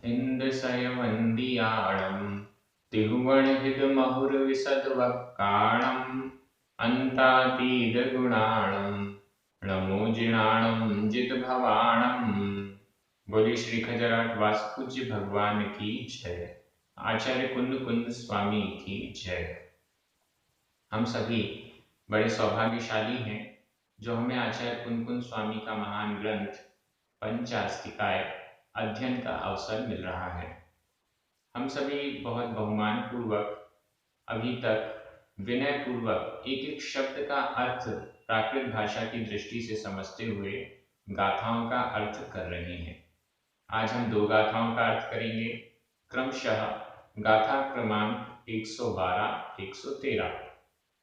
इन्द्रसयवन्दियाळं तिहुवणहितमहुर्विशद्वक्काणम् अन्तातीतगुणाणं नमोजिणाणं जितभवाणम्। बोलिए श्री खजराट वासुपूज्य भगवान की जय। आचार्य कुंद कुंद स्वामी की जय। हम सभी बड़े सौभाग्यशाली हैं जो हमें आचार्य कुंद कुंद स्वामी का महान ग्रंथ पंचास्तिकाय अध्ययन का अवसर मिल रहा है। हम सभी बहुत बहुमान पूर्वक अभी तक विनय पूर्वक एक एक शब्द का अर्थ प्राकृत भाषा की दृष्टि से समझते हुए गाथाओं का अर्थ कर रहे हैं। आज हम दो गाथाओं का अर्थ करेंगे, क्रमशः गाथा क्रमांक 112, 113।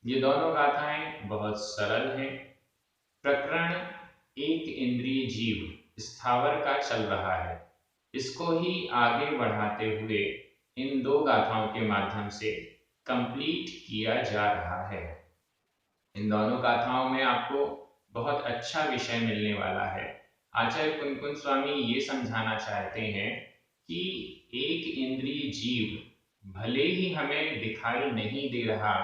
ये दोनों गाथाएं बहुत सरल हैं। प्रकरण एक इंद्रिय जीव स्थावर का चल रहा है, इसको ही आगे बढ़ाते हुए इन दो गाथाओं के माध्यम से कंप्लीट किया जा रहा है। इन दोनों गाथाओं में आपको बहुत अच्छा विषय मिलने वाला है। आचार्य कुंद कुंद स्वामी ये समझाना चाहते हैं कि एक इंद्रिय जीव भले ही हमें दिखाई नहीं दे रहा,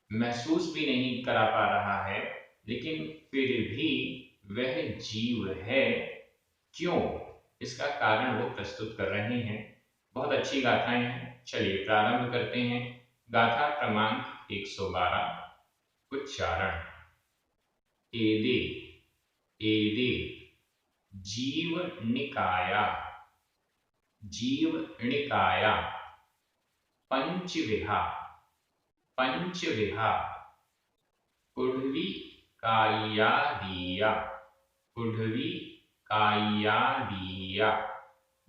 महसूस भी नहीं करा पा रहा है, लेकिन फिर भी वह जीव है। क्यों? इसका कारण वो प्रस्तुत कर रहे हैं। बहुत अच्छी गाथाएं हैं। चलिए प्रारंभ करते हैं। गाथा क्रमांक 112। उच्चारण। एदे एदे जीव निकाया जीव निकाया पंचविहा पंचविहा कुढ़वी काया दिया कुढ़वी काया दिया।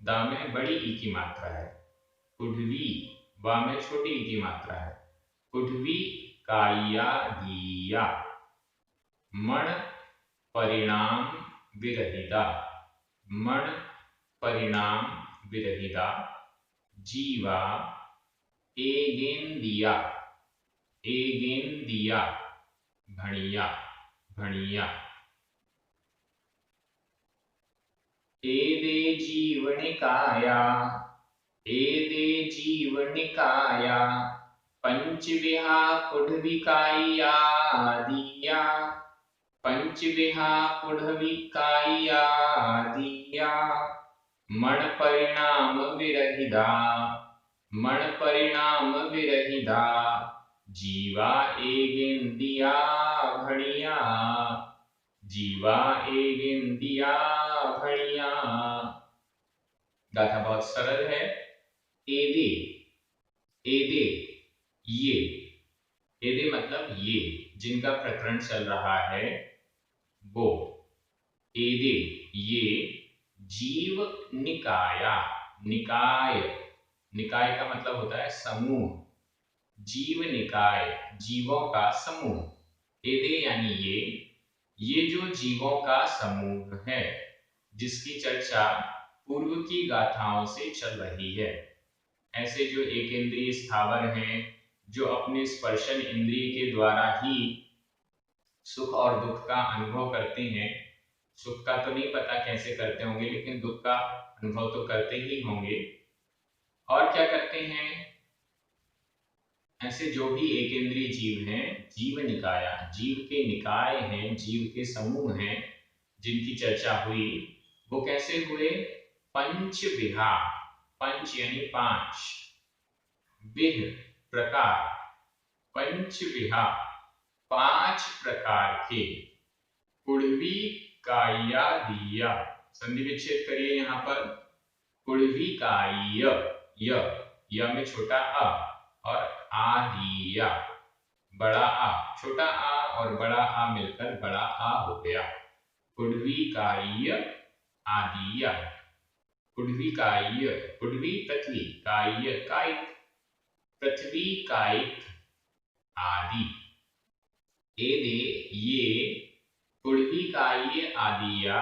दा में बड़ी ई की मात्रा है, कुढ़वी वा में छोटी ई की मात्रा है। कुढ़वी काया दिया मण परिणाम विरहिता मण परिणाम विरहिता जीवा एगेंदिया एगेंदिया भणिया भणिया। एदे जीवनिकाया एदे जीवनिकाया पंचविहा कुढ़विकाया दिया पंचविहा कुढ़विकाया दिया मण परिणाम विरहिता मण परिणाम विरहिता जीवा एगेंदिया भणिया जीवा एगेंदिया भणिया। गाथा बहुत सरल है। एदे एदे ये एदे मतलब ये जिनका प्रकरण चल रहा है वो। एदे ये जीव निकाया निकाय निकाय का मतलब होता है समूह। जीव निकाय जीवों का समूह। एदे यानी ये जो जीवों का समूह है जिसकी चर्चा पूर्व की गाथाओं से चल रही है। ऐसे जो एक इंद्रिय स्थावर हैं जो अपने स्पर्शन इंद्रिय के द्वारा ही सुख और दुख का अनुभव करते हैं। सुख का तो नहीं पता कैसे करते होंगे, लेकिन दुख का अनुभव तो करते ही होंगे। और क्या करते हैं? ऐसे जो भी एक इंद्रिय जीव हैं, जीव निकाया जीव के निकाय हैं, जीव के समूह हैं जिनकी चर्चा हुई, वो कैसे हुए? पंचविहा पंच यानी पांच, विह प्रकार, पंचविहा पांच प्रकार के कुढ़वी काया दिया। संधि विच्छेद करिए यहां पर। कुढ़वी काय य में छोटा अ और आदिया बड़ा आ। छोटा आ और बड़ा आ मिलकर बड़ा आ हो गया। कुढ़वी काय आदिया कुढ़वी काय कुढ़वी पृथ्वी काय कायिक पृथ्वी कायिक आदि। एदे ये कुढ़वी काय आदिया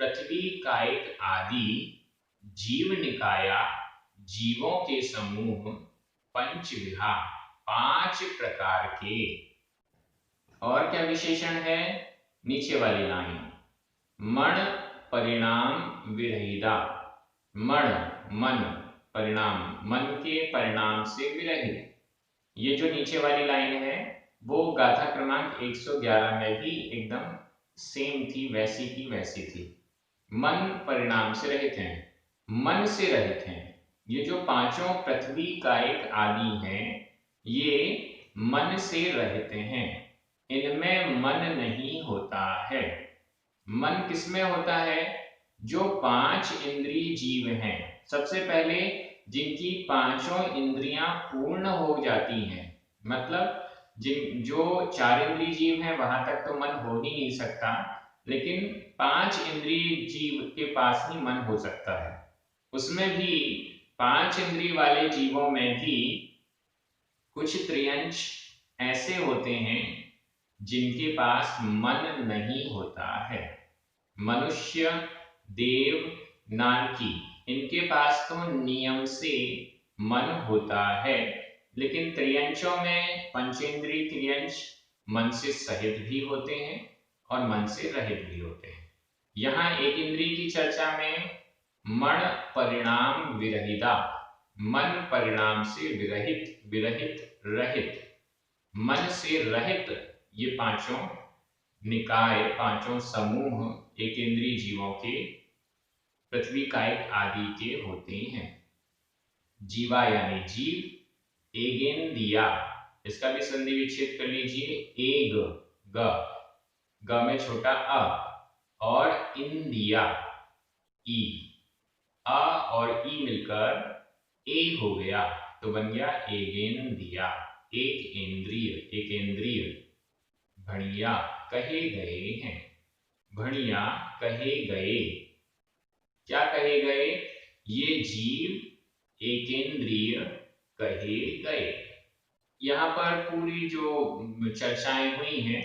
पृथ्वी कायिक आदि जीव निकाया जीवों के समूह पंचविहा पांच प्रकार के। और क्या विशेषण है? नीचे वाली लाइन मण परिणाम विरहिता मण मन परिणाम, मन के परिणाम से विरहित। ये जो नीचे वाली लाइन है वो गाथा क्रमांक 111 में भी एकदम सेम थी, वैसी की वैसी थी। मन परिणाम से रहित हैं, मन से रहित हैं। ये जो पांचों पृथ्वी कायिक आदि हैं ये मन से रहित हैं, इनमें मन नहीं होता है। मन किसमें होता है? जो पांच इंद्रिय जीव हैं, सबसे पहले जिनकी पांचों इंद्रियां पूर्ण हो जाती हैं, मतलब जो चार इंद्रिय जीव हैं वहां तक तो मन हो ही नहीं सकता, लेकिन पांच इंद्रिय जीव के पास ही मन हो सकता है। उसमें भी पांच इंद्रिय वाले जीवों में भी कुछ त्रियंश ऐसे होते हैं जिनके पास मन नहीं होता है। मनुष्य, देव, नारकी, इनके पास तो नियम से मन होता है, लेकिन त्रियंशों में पंचेंद्रिय त्रियंश मन से सहित भी होते हैं और मन से रहित भी होते हैं। यहाँ एक इंद्रिय की चर्चा में मण परिणाम विरहिता, मन परिणाम से विरहित, विरहित रहित, मन से रहित, ये पांचों निकाय, पांचों समूह एक इंद्रिय जीवों के पृथ्वी कायिक आदि के होते हैं। जीवा यानी जीव, एगेंदिया, इसका भी संधि विच्छेद कर लीजिए, एग ग में छोटा अ, और इंदिया ई, अ और ई मिलकर ए हो गया तो बन गया एगेंदिया, एक इंद्रिय, एक इंद्रिय। भणिया कहे गए हैं, भणिया कहे गए, क्या कहे गए? ये जीव एकेंद्रिय कहे गए। यहाँ पर पूरी जो चर्चाएं हुई हैं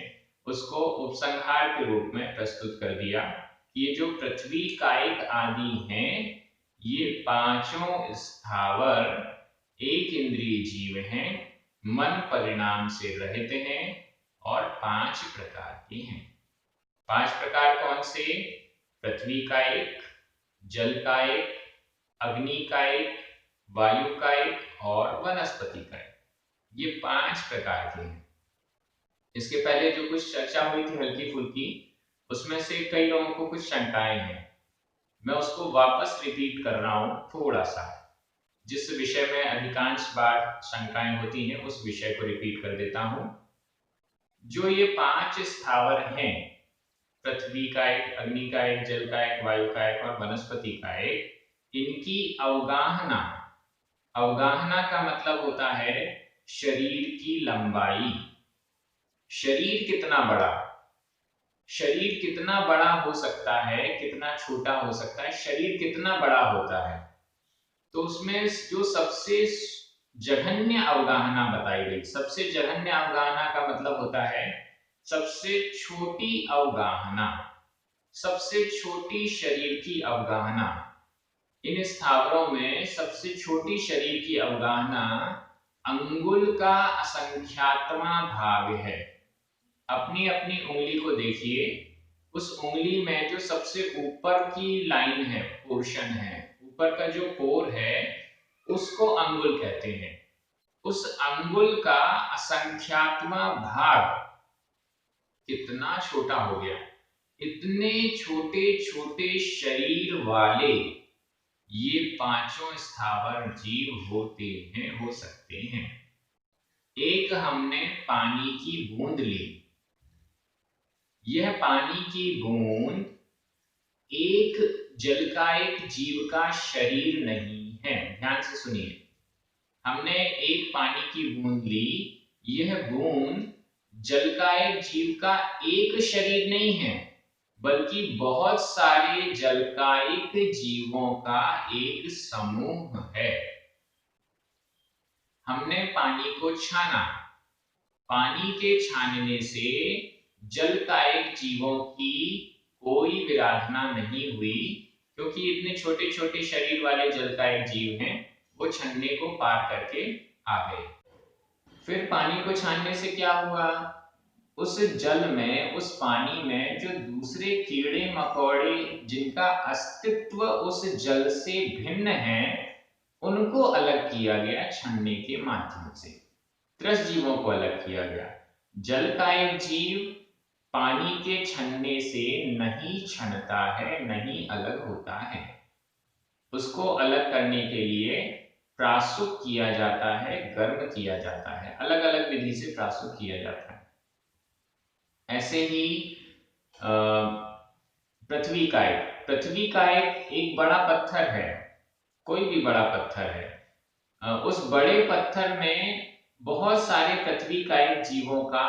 उसको उपसंहार के रूप में प्रस्तुत कर दिया। ये जो पृथ्वी कायिक आदि हैं ये पांचों स्थावर एक इंद्रिय जीव हैं, मन परिणाम से रहित हैं और पांच प्रकार के हैं। पांच प्रकार कौन से? पृथ्वी कायिक, जल कायिक, अग्नि कायिक, वायु कायिक और वनस्पति कायिक, ये पांच प्रकार के हैं। इसके पहले जो कुछ चर्चा हुई थी हल्की फुल्की, उसमें से कई लोगों को कुछ शंकाएं हैं, मैं उसको वापस रिपीट कर रहा हूं थोड़ा सा। जिस विषय में अधिकांश बार शंकाएं होती हैं उस विषय को रिपीट कर देता हूं। जो ये पांच स्थावर हैं, पृथ्वी कायिक, अग्नि कायिक, जल कायिक, वायु कायिक और वनस्पति कायिक, इनकी अवगाहना, अवगाहना का मतलब होता है शरीर की लंबाई। शरीर कितना बड़ा, शरीर कितना बड़ा हो सकता है, कितना छोटा हो सकता है, शरीर कितना बड़ा होता है, तो उसमें जो सबसे जघन्य अवगाहना बताई गई, सबसे जघन्य अवगाहना का मतलब होता है सबसे छोटी अवगाहना, सबसे छोटी शरीर की अवगाहना। इन स्थावरों में सबसे छोटी शरीर की अवगाहना अंगुल का असंख्यातवां भाग है। अपनी अपनी उंगली को देखिए, उस उंगली में जो सबसे ऊपर की लाइन है, पोर्शन है, ऊपर का जो कोर है उसको अंगुल कहते हैं। उस अंगुल का असंख्यातवां भाग कितना छोटा हो गया। इतने छोटे छोटे शरीर वाले ये पांचों स्थावर जीव होते हैं, हो सकते हैं। एक हमने पानी की बूंद ली, यह पानी की बूंद एक जलकायिक जीव का शरीर नहीं है। ध्यान से सुनिए, हमने एक पानी की बूंद ली, यह बूंद जलकायिक जीव का एक शरीर नहीं है, बल्कि बहुत सारे जलकायिक जीवों का एक समूह है। हमने पानी को छाना, पानी के छानने से जलकायिक जीवों की कोई विराधना नहीं हुई, क्योंकि इतने छोटे छोटे शरीर वाले जलकायिक जीव हैं, वो छन्ने को पार करके आ गए। फिर पानी को छानने से क्या हुआ? उस जल में, उस पानी में जो दूसरे कीड़े मकोड़े जिनका अस्तित्व उस जल से भिन्न है, उनको अलग किया गया छनने के माध्यम से। त्रस जीवों को अलग किया गया। जल का एक जीव पानी के छनने से नहीं छनता है, नहीं अलग होता है। उसको अलग करने के लिए प्रासुक किया जाता है, गर्म किया जाता है, अलग अलग विधि से प्रासुक किया जाता है। ऐसे ही पृथ्वी का एक बड़ा पत्थर है, कोई भी बड़ा पत्थर है, उस बड़े पत्थर में बहुत सारे पृथ्वी का एक जीवों का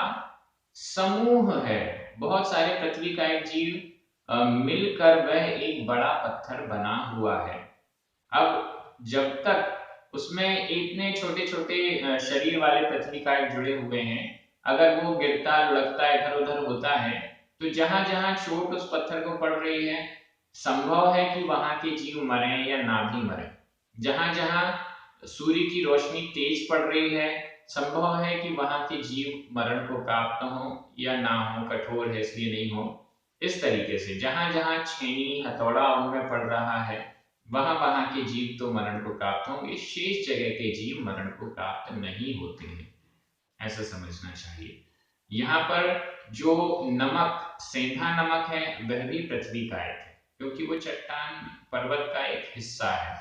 समूह है, बहुत सारे पृथ्वी का एक जीव मिलकर वह एक बड़ा पत्थर बना हुआ है। अब जब तक उसमें इतने छोटे छोटे शरीर वाले पृथ्वी का एक जुड़े हुए हैं, अगर वो गिरता लुढ़कता इधर उधर होता है, तो जहां जहां चोट उस पत्थर को पड़ रही है, संभव है कि वहां के जीव मरे या ना भी मरे। जहां जहां सूर्य की रोशनी तेज पड़ रही है, संभव है कि वहां के जीव मरण को प्राप्त हो या ना हो, कठोर है इसलिए नहीं हो। इस तरीके से जहां जहां छेनी हथौड़ा उनमें पड़ रहा है, वहां वहां के जीव तो मरण को प्राप्त होंगे, शेष जगह के जीव मरण को प्राप्त नहीं होते हैं, ऐसा समझना चाहिए। यहाँ पर जो नमक, सेंधा नमक है, वह भी पृथ्वी का एक है, क्योंकि वो चट्टान पर्वत का एक हिस्सा है।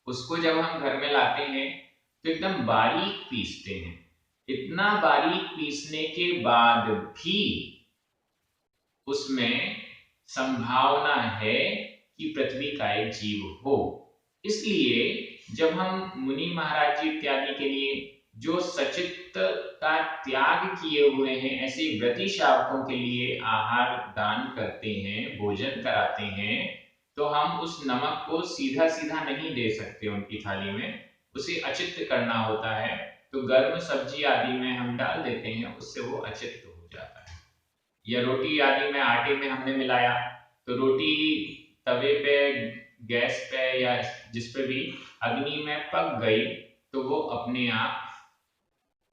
उसको जब हम घर में लाते हैं तो एकदम बारीक पीसते हैं। इतना बारीक पीसने के बाद भी उसमें संभावना है कि पृथ्वी का एक जीव हो। इसलिए जब हम मुनि महाराज जी इत्यादि के लिए जो सचित्त का त्याग किए हुए हैं, ऐसे व्रती शावकों के लिए आहार दान करते हैं, भोजन कराते हैं, तो हम उस नमक को सीधा सीधा नहीं दे सकते उनकी थाली में, उसे अचित्त करना होता है। तो गर्म सब्जी आदि में हम डाल देते हैं, उससे वो अचित्त हो जाता है। या रोटी आदि में आटे में हमने मिलाया, तो रोटी तवे पे, गैस पे या जिस पे भी अग्नि में पक गई, तो वो अपने आप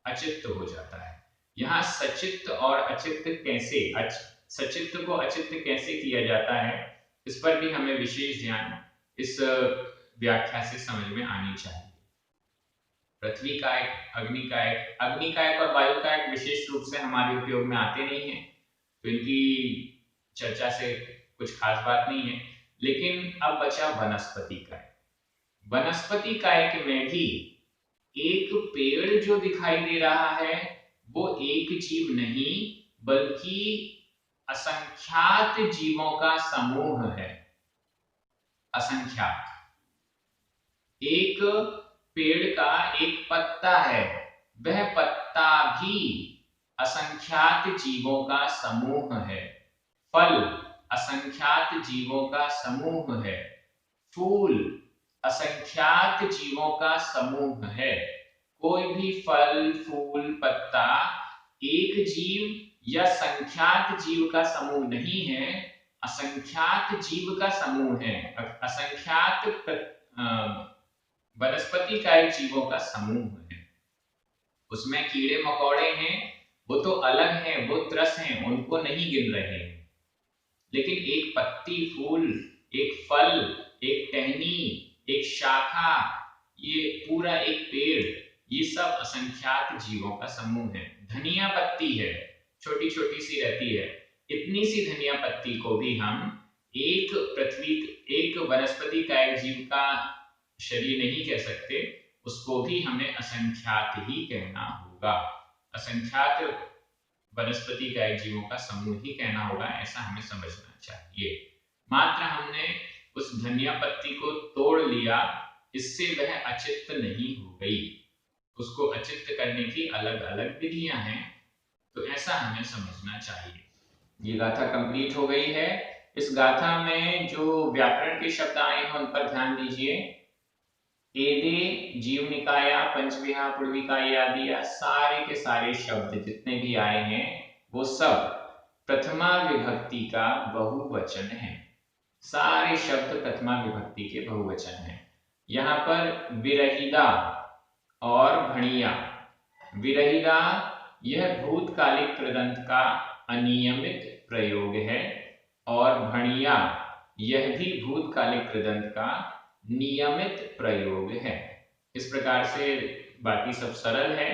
अचित्त हो जाता है। यहाँ सचित्त और अचित्त कैसे, सचित्त को अचित्त कैसे किया जाता है, इस पर भी हमें विशेष ध्यान इस व्याख्या से समझ में आनी चाहिए। पृथ्वी का एक, अग्नि का एक और वायु का एक विशेष रूप से हमारे उपयोग में आते नहीं है, तो इनकी चर्चा से कुछ खास बात नहीं है। लेकिन अब बचा वनस्पति काय। वनस्पति काय में भी एक पेड़ जो दिखाई दे रहा है, वो एक जीव नहीं बल्कि असंख्यात जीवों का समूह है। असंख्यात। एक पेड़ का एक पत्ता है, वह पत्ता भी असंख्यात जीवों का समूह है। फल असंख्यात जीवों का समूह है। फूल असंख्यात जीवों का समूह है। कोई भी फल, फूल, पत्ता एक जीव या संख्यात जीव का समूह नहीं है, असंख्यात जीव का समूह है। असंख्यात वनस्पति का एक जीवों का समूह है। उसमें कीड़े मकोड़े हैं, वो तो अलग हैं, वो त्रस हैं, उनको नहीं गिन रहे हैं। लेकिन एक पत्ती, फूल, एक फल, एक टहनी, एक शाखा, ये पूरा एक पेड़, ये सब असंख्यात जीवों का समूह है। धनिया पत्ती है, छोटी छोटी सी रहती है, इतनी सी धनिया पत्ती को भी हम एक वनस्पति का एक जीव का शरीर नहीं कह सकते, उसको भी हमें असंख्यात ही कहना होगा। असंख्यात वनस्पति का एक जीवों का समूह ही कहना होगा, ऐसा हमें समझना चाहिए। मात्र हमने उस धनिया पत्ती को तोड़ लिया, इससे वह अचित्त नहीं हो गई। उसको अचित्त करने की अलग अलग विधियां हैं, तो ऐसा हमें समझना चाहिए। ये गाथा कंप्लीट हो गई है। इस गाथा में जो व्याकरण के शब्द आए हैं उन पर ध्यान दीजिए। एदे, जीवनिकाया, पंचविहा, पूर्विकाया आदि सारे के सारे शब्द जितने भी आए हैं, वो सब प्रथमा विभक्ति का बहुवचन है। सारे शब्द प्रथमा विभक्ति के बहुवचन हैं। यहाँ पर विरहिदा और भणिया, विरहिदा यह भूतकालिक कृदंत का अनियमित प्रयोग है और भणिया यह भी भूतकालिक कृदंत का नियमित प्रयोग है। इस प्रकार से बाकी सब सरल है।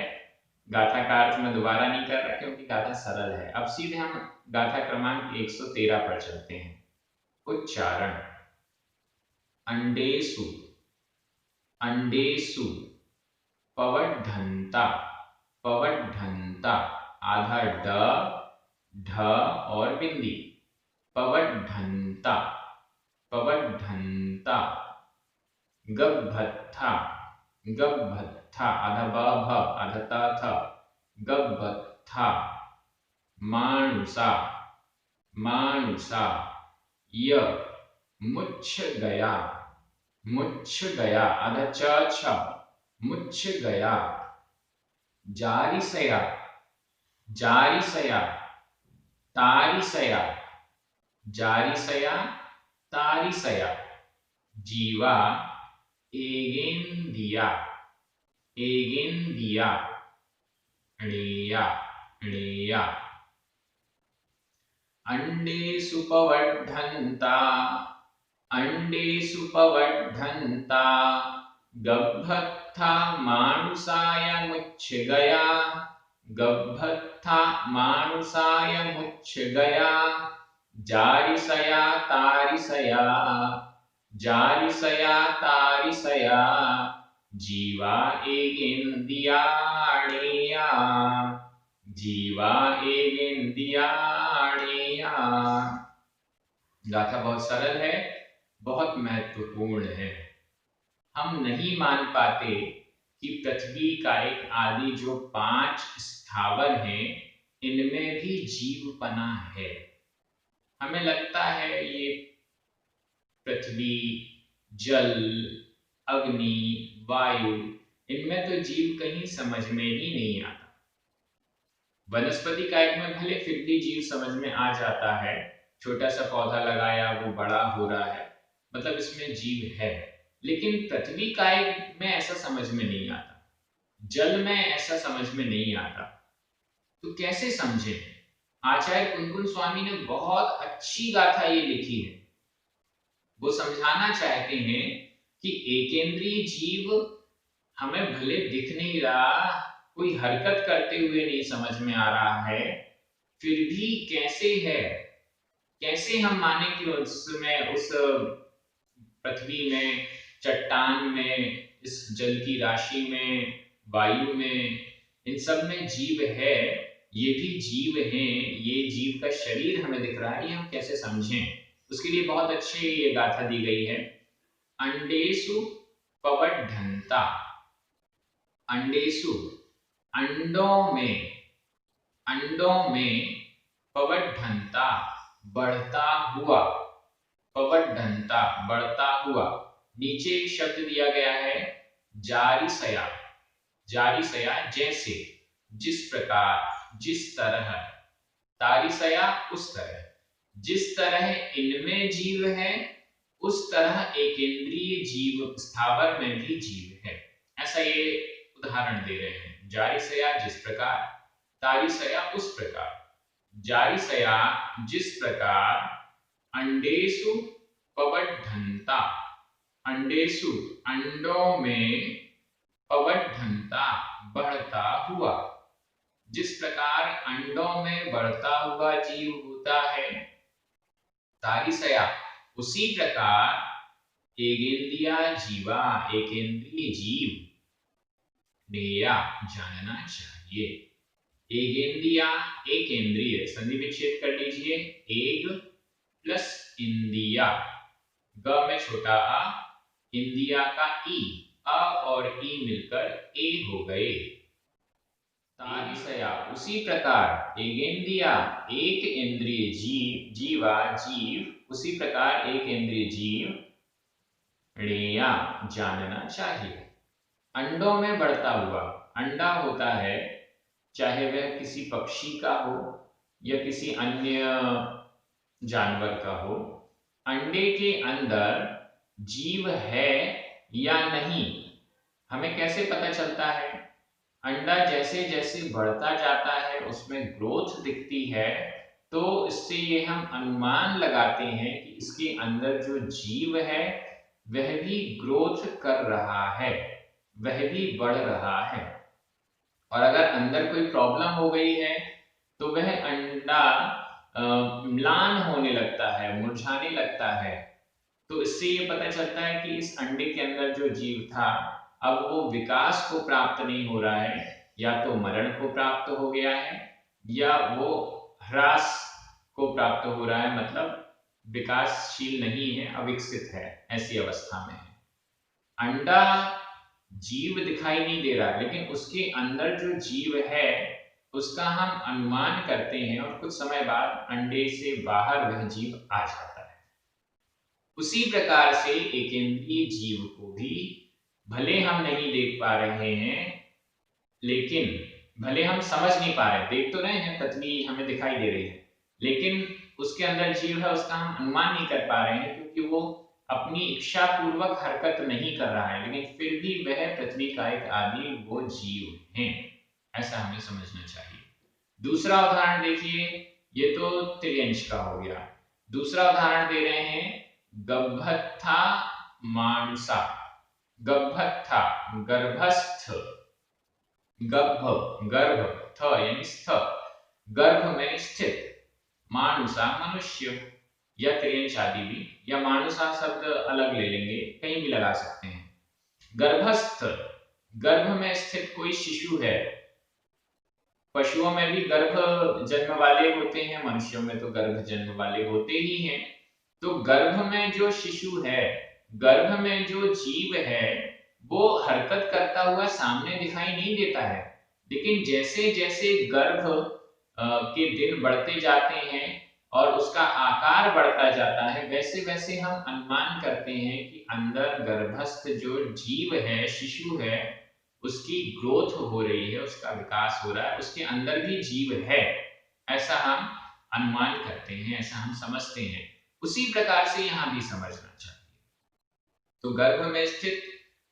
गाथा का अर्थ मैं दोबारा नहीं कर रहा क्योंकि गाथा सरल है। अब सीधे हम गाथा क्रमांक 113 पर चलते हैं। उच्चारण। अंडेसु, अंडेसु, पवड्ढन्ता, पवड्ढन्ता, आधा ड, ढ और बिंदी, पवड्ढन्ता, पवड्ढन्ता, गब्भत्था, गब्भत्था, आधा ब भ, आधा त थ, गब्भत्था, मानुषा, मानुषा, य, मुच्छ गया, मुच्छ गया, आधा च छ, मुच्छ गया, जारिसया, जारिसया, तारिसया, जारिसया, तारिसया, जीवा, एगेंदिया, एगेंदिया, णेया, णेया, अंडेषु पवड्ढन्ता, अंडेषु पवड्ढन्ता, गब्भत्था मानुषाय मुच्छ गया, गब्भत्था मानुषाय मुच्छ गया, जारिसया तारिसया, जारिसया तारिसया, जीवा एगेंदिया णेया, जीवा एगेंदिया णेया। गाथा बहुत सरल है, बहुत महत्वपूर्ण है। हम नहीं मान पाते कि पृथ्वी का एक आदि जो 5 स्थावर हैं, इनमें भी जीवपना है। हमें लगता है ये पृथ्वी, जल, अग्नि, वायु, इनमें तो जीव कहीं समझ में ही नहीं आता। वनस्पति कायक में भले फिर भी जीव समझ में आ जाता है, छोटा सा पौधा लगाया वो बड़ा हो रहा है, मतलब इसमें जीव है। लेकिन पृथ्वी कायक में ऐसा समझ में नहीं आता, जल में ऐसा समझ में नहीं आता। तो कैसे समझे? आचार्य कुनकुन स्वामी ने बहुत अच्छी गाथा ये लिखी है। वो समझाना चाहते हैं कि एकेंद्रीय जीव हमें भले दिख नहीं रहा, कोई हरकत करते हुए नहीं समझ में आ रहा है, फिर भी कैसे है, कैसे हम माने कि उसमें, उस पृथ्वी में, चट्टान में, इस जल की राशि में, वायु में, इन सब में जीव है, ये भी जीव हैं, ये जीव का शरीर हमें दिख रहा है, ये हम कैसे समझें? उसके लिए बहुत अच्छी ये गाथा दी गई है। अंडेषु पवड्ढन्ता, अंडेषु, अंडों में, अंडों में, पवड्ढन्ता, बढ़ता हुआ, पवड्ढन्ता, बढ़ता हुआ। नीचे एक शब्द दिया गया है जारिसया, जारिसया जैसे, जिस प्रकार, जिस तरह, तारिसया उस तरह, जिस तरह इनमें जीव है उस तरह एकेंद्रीय जीव स्थावर में भी जीव है। ऐसा ये उदाहरण दे रहे हैं। जारिसया जिस प्रकार, तारिसया उस प्रकार। जारिसया जिस प्रकार, अंडेषु पवड्ढन्ता, अंडेषु अंडों में, पवड्ढन्ता बढ़ता हुआ, जिस प्रकार अंडों में बढ़ता हुआ जीव होता है, तारिसया उसी प्रकार एगेंदिया जीवा, एकेंद्रीय जीव, नेया जानना चाहिए। एगेंदिया एक इंद्रिय, संधि विच्छेद कर लीजिए, एग प्लस इंदिया, ग में छोटा आ, इंदिया का ई, अ और ई मिलकर ए हो गए। तारिसया उसी प्रकार, एगेंदिया एक इंद्रिय जीव, जीवा जीव, उसी प्रकार एक इंद्रिय जीव, णेया जानना चाहिए। अंडों में बढ़ता हुआ, अंडा होता है, चाहे वह किसी पक्षी का हो या किसी अन्य जानवर का हो, अंडे के अंदर जीव है या नहीं, हमें कैसे पता चलता है? अंडा जैसे जैसे बढ़ता जाता है उसमें ग्रोथ दिखती है, तो इससे ये हम अनुमान लगाते हैं कि इसके अंदर जो जीव है वह भी ग्रोथ कर रहा है, वह भी बढ़ रहा है। और अगर अंदर कोई प्रॉब्लम हो गई है तो वह अंडा म्लान होने लगता है, मुरझाने लगता है। तो इससे ये पता चलता है कि इस अंडे के अंदर जो जीव था अब वो विकास को प्राप्त नहीं हो रहा है, या तो मरण को प्राप्त हो गया है या वो ह्रास को प्राप्त हो रहा है, मतलब विकासशील नहीं है, अविकसित है, ऐसी अवस्था में है। अंडा जीव दिखाई नहीं दे रहा, लेकिन उसके अंदर जो जीव है उसका हम अनुमान करते हैं और कुछ समय बाद अंडे से बाहर वह जीव आ जाता है। उसी प्रकार से एकेंद्रीय जीव को भी भले हम नहीं देख पा रहे हैं, लेकिन भले हम समझ नहीं पा रहे, देख तो रहे हैं, पतली हमें दिखाई दे रही है, लेकिन उसके अंदर जीव है उसका हम अनुमान नहीं कर पा रहे हैं, क्योंकि वो अपनी इच्छा पूर्वक हरकत नहीं कर रहा है, लेकिन फिर भी वह पृथ्वी कायिक आदि वो जीव हैं, ऐसा हमें समझना चाहिए। दूसरा उदाहरण देखिए, ये तो त्रियंश का हो गया। दूसरा उदाहरण दे रहे हैं गभ्यथा मानसा। गभ्यथा गर्भस्थ, गभ गर्भ, थ यानी स्थ, गर्भ में स्थित, मानुषा मनुष्य, या त्रियंश आदि भी, या मानुषा शब्द अलग ले लेंगे, कहीं भी लगा सकते हैं। गर्भस्थ, गर्भ में स्थित कोई शिशु है। पशुओं में भी गर्भ जन्म वाले होते हैं, मनुष्यों में तो गर्भ जन्म वाले होते ही हैं। तो गर्भ में जो शिशु है, गर्भ में जो जीव है, वो हरकत करता हुआ सामने दिखाई नहीं देता है, लेकिन जैसे जैसे गर्भ के दिन बढ़ते जाते हैं और उसका आकार बढ़ता जाता है, वैसे वैसे हम अनुमान करते हैं कि अंदर गर्भस्थ जो जीव है, शिशु है, उसकी ग्रोथ हो रही है, उसका विकास हो रहा है, उसके अंदर भी जीव है, ऐसा हम अनुमान करते हैं, ऐसा हम समझते हैं। उसी प्रकार से यहां भी समझना चाहिए। तो गर्भ में स्थित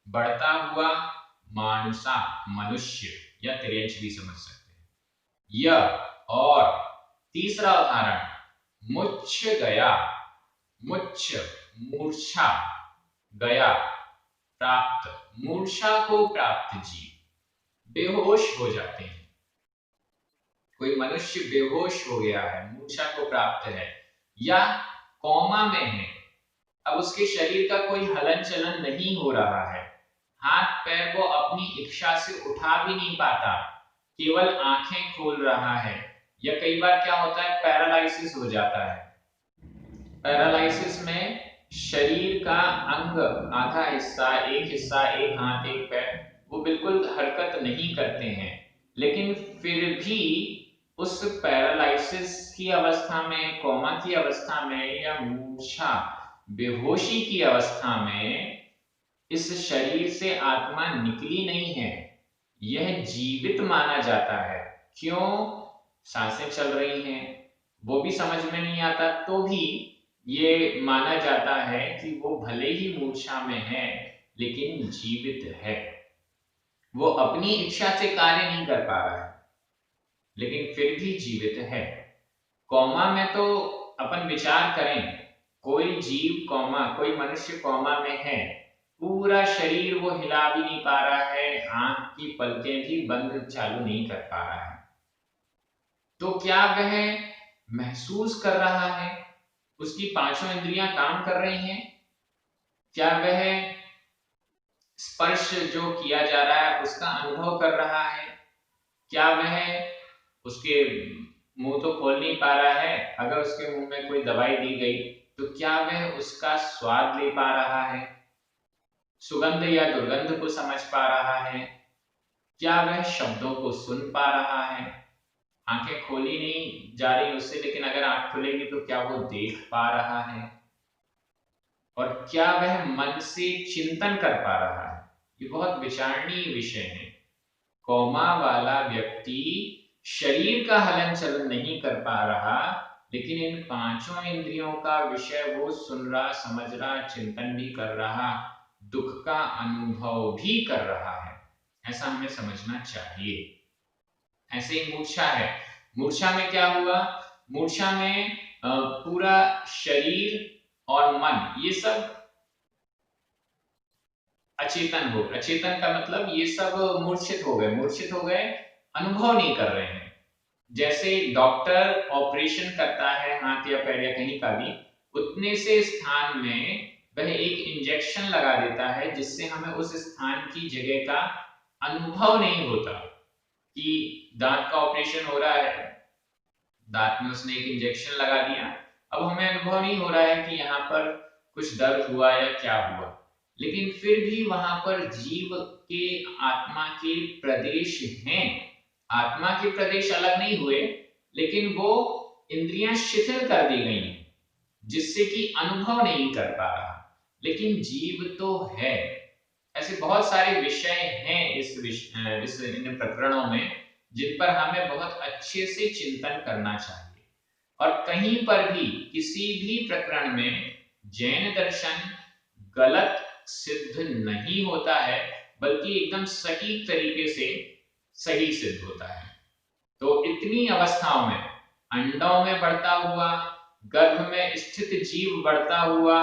बढ़ता हुआ मानुषा मनुष्य, या त्रियंश भी समझ सकते हैं। यह और तीसरा उदाहरण मुच्छ गया, मुच्छ मूर्छा, गया प्राप्त, मूर्छा को प्राप्त जीव, बेहोश हो जाते हैं। कोई मनुष्य बेहोश हो गया है, मूर्छा को प्राप्त है, या कोमा में है, अब उसके शरीर का कोई हलन चलन नहीं हो रहा है, हाथ पैर वो अपनी इच्छा से उठा भी नहीं पाता, केवल आंखें खोल रहा है, या कई बार क्या होता है पैरालाइसिस हो जाता है। पैरालाइसिस में शरीर का अंग आधा हिस्सा, एक हिस्सा, एक हाथ एक पैर, वो बिल्कुल हरकत नहीं करते हैं, लेकिन फिर भी उस पैरालाइसिस की अवस्था में, कोमा की अवस्था में, या मूर्छा बेहोशी की अवस्था में इस शरीर से आत्मा निकली नहीं है, यह जीवित माना जाता है। क्यों? सांसें चल रही हैं, वो भी समझ में नहीं आता, तो भी ये माना जाता है कि वो भले ही मूर्छा में है लेकिन जीवित है, वो अपनी इच्छा से कार्य नहीं कर पा रहा है लेकिन फिर भी जीवित है। कोमा में तो अपन विचार करें, कोई जीव कोमा, कोई मनुष्य कोमा में है, पूरा शरीर वो हिला भी नहीं पा रहा है, आंख की पलकें भी बंद चालू नहीं कर पा रहा है, तो क्या वह महसूस कर रहा है? उसकी पांचों इंद्रियां काम कर रही हैं? क्या वह स्पर्श जो किया जा रहा है उसका अनुभव कर रहा है? क्या वह, उसके मुंह तो खोल नहीं पा रहा है, अगर उसके मुंह में कोई दवाई दी गई तो क्या वह उसका स्वाद ले पा रहा है, सुगंध या दुर्गंध को समझ पा रहा है? क्या वह शब्दों को सुन पा रहा है? आंखें खोली नहीं जा रही उससे, लेकिन अगर आंख खुलेगी तो क्या वो देख पा रहा है? और क्या वह मन से चिंतन कर पा रहा है? ये बहुत विचारणीय विषय है। कोमा वाला व्यक्ति शरीर का हलन चलन नहीं कर पा रहा, लेकिन इन पांचों इंद्रियों का विषय वो सुन रहा, समझ रहा, चिंतन भी कर रहा, दुख का अनुभव भी कर रहा है। ऐसा हमें समझना चाहिए। ऐसे ही मूर्छा है, मूर्छा में क्या हुआ, मूर्छा में पूरा शरीर और मन ये सब अचेतन हो, अचेतन का मतलब ये सब मूर्छित हो गए, मूर्छित हो गए, अनुभव नहीं कर रहे हैं। जैसे डॉक्टर ऑपरेशन करता है हाथ या पैर या कहीं का भी, उतने से स्थान में वह एक इंजेक्शन लगा देता है जिससे हमें उस स्थान की जगह का अनुभव नहीं होता। कि दांत का ऑपरेशन हो रहा है, दांत में उसने एक इंजेक्शन लगा दिया, अब हमें अनुभव नहीं हो रहा है कि यहाँ पर कुछ दर्द हुआ या क्या हुआ, लेकिन फिर भी वहां पर जीव के आत्मा के प्रदेश हैं। आत्मा के प्रदेश अलग नहीं हुए, लेकिन वो इंद्रियां शिथिल कर दी गई हैं जिससे कि अनुभव नहीं कर पा रहा, लेकिन जीव तो है। ऐसे बहुत सारे विषय हैं इस इन प्रकरणों में जिन पर हमें बहुत अच्छे से चिंतन करना चाहिए। और कहीं पर भी किसी भी प्रकरण में जैन दर्शन गलत सिद्ध नहीं होता है, बल्कि एकदम सटीक तरीके से सही सिद्ध होता है। तो इतनी अवस्थाओं में, अंडों में बढ़ता हुआ, गर्भ में स्थित जीव बढ़ता हुआ,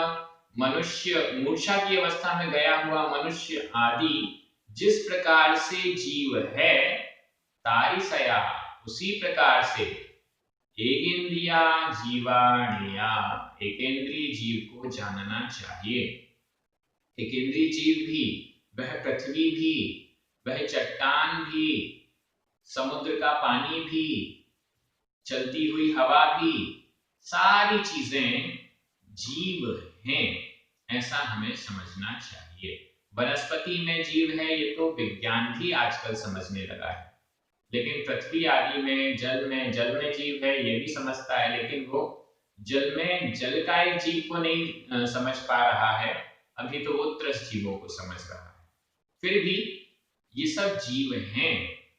मनुष्य मूर्छा की अवस्था में गया हुआ मनुष्य आदि, जिस प्रकार से जीव है तारिसया, उसी प्रकार से एकेंद्रिया जीवाणिया, एकेंद्रीय जीव को जानना चाहिए। एकेंद्रीय जीव भी, वह पृथ्वी भी, वह चट्टान भी, समुद्र का पानी भी, चलती हुई हवा भी, सारी चीजें जीव हैं, ऐसा हमें समझना चाहिए। वनस्पति में जीव है ये तो विज्ञान भी आजकल समझने लगा है, लेकिन पृथ्वी आदि में, जल में जीव है ये भी समझता है, लेकिन वो जल में जल का एक जीव को नहीं समझ पा रहा है, अभी तो वो त्रस्त जीवों को समझ रहा है। फिर भी ये सब जीव हैं।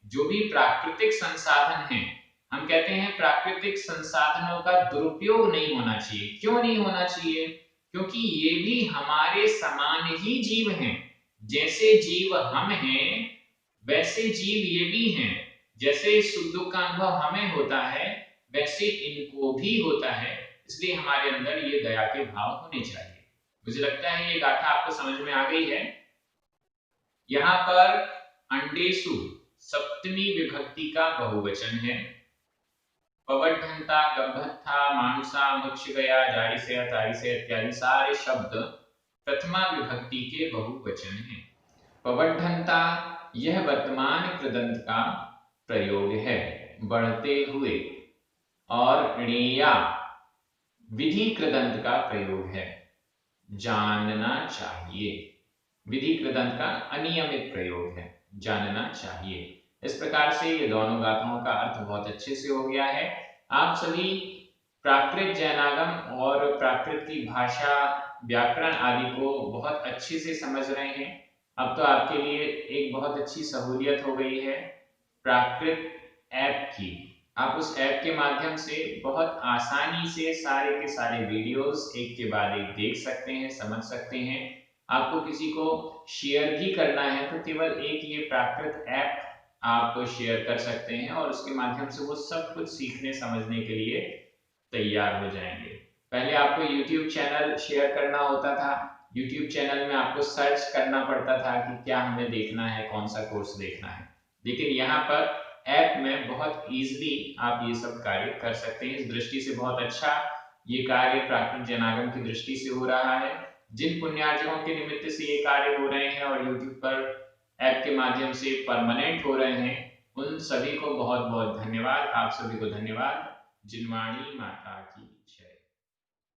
जो भी प्राकृतिक संसाधन हैं, हम कहते हैं प्राकृतिक संसाधनों का दुरुपयोग नहीं होना चाहिए। क्यों नहीं होना चाहिए? क्योंकि ये भी हमारे समान ही जीव हैं। जैसे जीव हम हैं वैसे जीव ये भी हैं। जैसे सुख दुख का अनुभव हमें होता है वैसे इनको भी होता है, इसलिए हमारे अंदर ये दया के भाव होने चाहिए। मुझे लगता है ये गाथा आपको समझ में आ गई है। यहाँ पर अंडेसु सप्तमी विभक्ति का बहुवचन है। पवड्ढंता, गब्भत्था, मानुषा, मक्षगया, जारिसेय, तारिसेय इत्यादि सारे शब्द प्रथमा विभक्ति के बहुवचन हैं। पवड्ढंता यह वर्तमान कृदंत का प्रयोग है, बढ़ते हुए, और णेया विधि कृदंत का प्रयोग है, जानना चाहिए। विधि कृदंत का अनियमित प्रयोग है, जानना चाहिए। इस प्रकार से ये दोनों गाथाओं का अर्थ बहुत अच्छे से हो गया है। आप सभी प्राकृत जैनागम और प्राकृत की भाषा, व्याकरण आदि को बहुत अच्छे से समझ रहे हैं। अब तो आपके लिए एक बहुत अच्छी सहूलियत हो गई है प्राकृत ऐप की। आप उस ऐप के माध्यम से बहुत आसानी से सारे के सारे वीडियोस एक के बाद एक देख सकते हैं, समझ सकते हैं। आपको किसी को शेयर भी करना है तो केवल एक ये प्राकृत ऐप आप शेयर कर सकते हैं और उसके माध्यम से वो सब कुछ सीखने समझने के लिए तैयार हो जाएंगे। पहले आपको YouTube चैनल शेयर करना होता था, YouTube चैनल में आपको सर्च करना पड़ता था कि क्या हमें देखना है, कौन सा कोर्स देखना है, लेकिन यहाँ पर ऐप में बहुत इजीली आप ये सब कार्य कर सकते हैं। इस दृष्टि से बहुत अच्छा ये कार्य प्राकृत जैनागम की दृष्टि से हो रहा है। जिन पुण्यार्जकों के निमित्त से ये कार्य हो रहे हैं और YouTube पर ऐप के माध्यम से परमानेंट हो रहे हैं, उन सभी को बहुत बहुत धन्यवाद। आप सभी को धन्यवाद। जिनवाणी माता की जय।